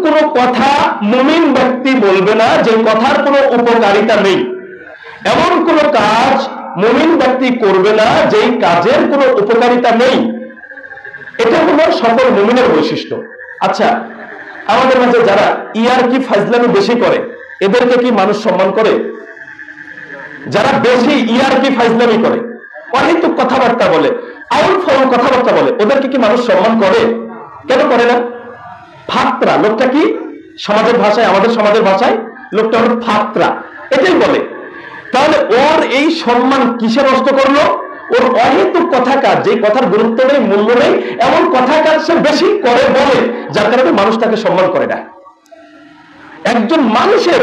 কোন কথা মুমিন ব্যক্তি বলবে না যে কথার কোনো উপকারিতা নেই, এমন কোন কাজ মুমিন ব্যক্তি করবে না যেই কাজের কোনো উপকারিতা নেই। এটা হলো সকল মুমিনের বৈশিষ্ট্য। আচ্ছা, আমাদের মাঝে যারা ইয়ারকি ফাজলামি বেশি করে এদেরকে কি মানুষ সম্মান করে? যারা বেশি ইয়ারকি ফাজলামি করে, অহেতুক কথাবার্তা বলে, আউল ফাউল কথাবার্তা বলে, ওদেরকে কি মানুষ সম্মান করে? কেন করে না? ফাত্রা। লোকটা কি সমাজের ভাষায়, আমাদের সমাজের ভাষায় লোকটা হলো ফাত্রা, এটাই বলে। তাহলে ওর এই সম্মান কিসে নষ্ট করলো? ওর অহেতুক কথা কাজ, যে কথার গুরুত্ব নেই, মূল্য নেই, এমন কথা কাজ সে বেশি করে বলে, যার কারণে মানুষ তাকে সম্মান করে না। একজন মানুষের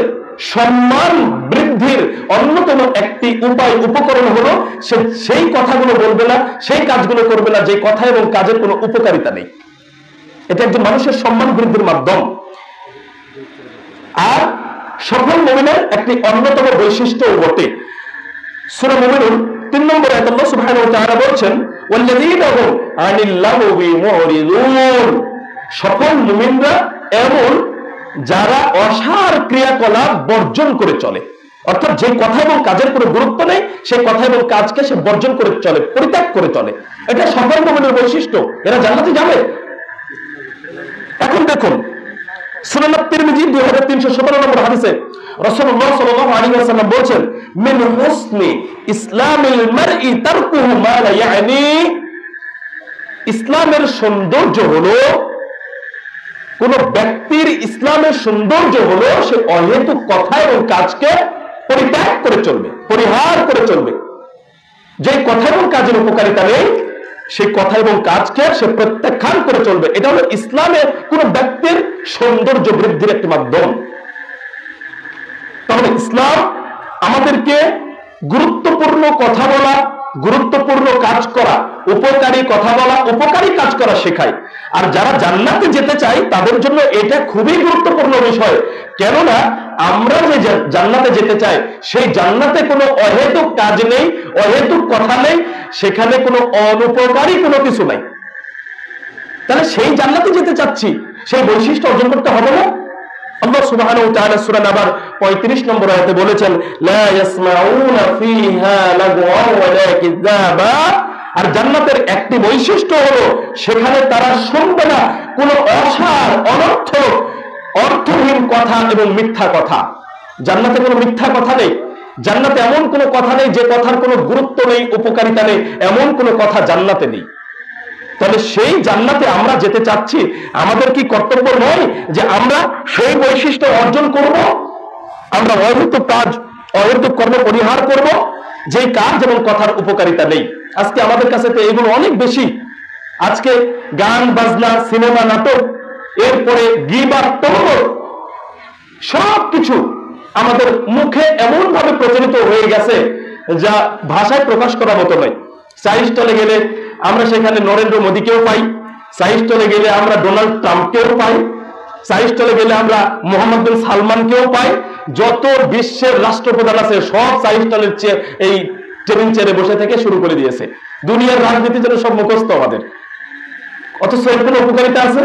সম্মান বৃদ্ধির অন্যতম একটি উপায়, উপকরণ হলো সে সেই কথাগুলো বলবে না, সেই কাজগুলো করবে না যে কথা এবং কাজের কোনো উপকারিতা নেই। এটা একজন মানুষের সম্মান বৃদ্ধির মাধ্যম। আর সফল মুমিনের একটি অন্যতম বৈশিষ্ট্য বটে। সূরা মুমিনুন 3 নম্বর আয়াতে আল্লাহ সুবহানাহু ওয়া তাআলা বলেন, ওয়াল্লাযীনা হুম আনিল লাগবি মুরিদুন। সফল মুমিনরা এমন যারা অসার ক্রিয়াকলাপ বর্জন করে চলে, অর্থাৎ যে কথা এবং কাজের কোনো গুরুত্ব নেই সেই কথা এবং কাজকে সে বর্জন করে চলে, পরিত্যাগ করে চলে। এটা সফল মুমিনের বৈশিষ্ট্য। এরা জান্নাতে যাবে। এখন দেখুন, সুনান তিরমিজি 2317 নম্বর হাদিসে রাসূলুল্লাহ সাল্লাল্লাহু আলাইহি ওয়াসাল্লাম বলেন, মিন হুসনি ইসলামিল মারই তারকুহু মা লা ইয়ানি। ইসলামের সৌন্দর্য হলো, কোন ব্যক্তির ইসলামের সৌন্দর্য হলো সে অহেতুক কথা এবং কাজকে পরিত্যাগ করে চলবে, পরিহার করে চলবে। যে কথা এবং কাজের উপকারিতা নেই সেই কথা এবং কাজকে সে প্রত্যাখ্যান করে চলবে। এটা হলো ইসলামের কোন ব্যক্তির সৌন্দর্য বৃদ্ধির একটি মাধ্যম। তাহলে ইসলাম আমাদেরকে গুরুত্বপূর্ণ কথা বলা, গুরুত্বপূর্ণ কাজ করা, উপকারী কথা বলা, উপকারী কাজ করা শেখায়। আর যারা জান্নাতে যেতে চায় তাদের জন্য এটা খুবই গুরুত্বপূর্ণ বিষয়। কেননা আমরা যে জান্নাতে যেতে চাই সেই জান্নাতে কোনো অহেতুক কাজ নেই, অহেতুক কথা নেই, সেখানে কোনো অনুপকারী কোনো কিছু নাই। তাহলে সেই জান্নাতে যেতে চাচ্ছি, সেই বৈশিষ্ট্য অর্জন করতে হবে না? আল্লাহ সুবহানাহু ওয়া তাআলা সূরা নাবার 35 নম্বর আয়াতে বলেছেন, লা ইয়াসমাউনা ফিহা লাগওয়া ওয়ালা কিযাবা। আর জান্নাতের একটি বৈশিষ্ট্য হলো সেখানে তারা শুনবে না কোনো অসার, অনর্থক, অর্থহীন কথা এবং মিথ্যা কথা। জান্নাতে কোনো মিথ্যা কথা নেই। জান্নাতে এমন কোনো কথা নেই যে কথার কোনো গুরুত্ব নেই, উপকারিতা নেই, এমন কোনো কথা জান্নাতে নেই। তাহলে সেই জান্নাতে আমরা যেতে চাচ্ছি, আমাদের কি কর্তব্য নয় যে আমরা সেই বৈশিষ্ট্য অর্জন করব? আমরা অহেতুক কাজ, অহেতুক কর্ম পরিহার করব, যে কাজ এবং কথার উপকারিতা নেই। আজকে আমাদের কাছে তো এগুলো অনেক বেশি। আজকে গান বাজনা, সিনেমা, নাটক, এরপরে গীবত, তহমত, সবকিছু আমাদের মুখে এমন ভাবে প্রচলিত হয়ে গেছে যা ভাষায় প্রকাশ করার মতো নয়। চাইস্টলে গেলে আমরা সেখানে নরেন্দ্র মোদীকেও পাই, চাইস্টলে গেলে আমরা ডোনাল্ড ট্রাম্পকেও পাই, চাইস্টলে গেলে আমরা মোহাম্মদ বিন সালমানকেও পাই। যত বিশ্বের রাষ্ট্রপ্রধান আছে সব চাইস্টলের এই টেবিল চেয়ারে বসে থেকে শুরু করে দিয়েছে। দুনিয়ার রাজনীতি যেন সব মুখস্থ আমাদের, অথচ এর কোনো উপকারিতা আছে?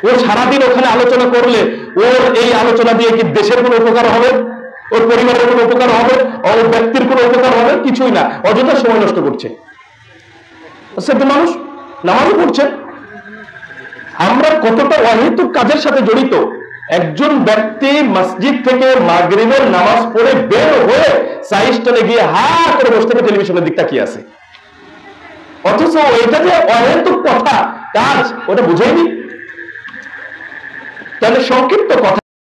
ও সারাদিন ওখানে আলোচনা করলে ওর এই আলোচনা দিয়ে কি দেশের কোনো উপকার হবে? ওর পরিবারের কোনো উপকার হবে? ওর ব্যক্তির কোনো উপকার হবে? কিছুই না, অযথা সময় নষ্ট করছে। মানুষ নামাজও পড়ছে। আমরা কতটা অহেতুক কাজের সাথে জড়িত। একজন ব্যক্তি মসজিদ থেকে মাগরিবের নামাজ পড়ে বের হয়ে চাইস্টলে গিয়ে হা করে বসে থেকে টেলিভিশনের দিক তাকিয়ে আছে, অথচ এটা যে অহেতুক কথা কাজ ওটা বুঝাইনি। তাহলে সংক্ষিপ্ত কথা।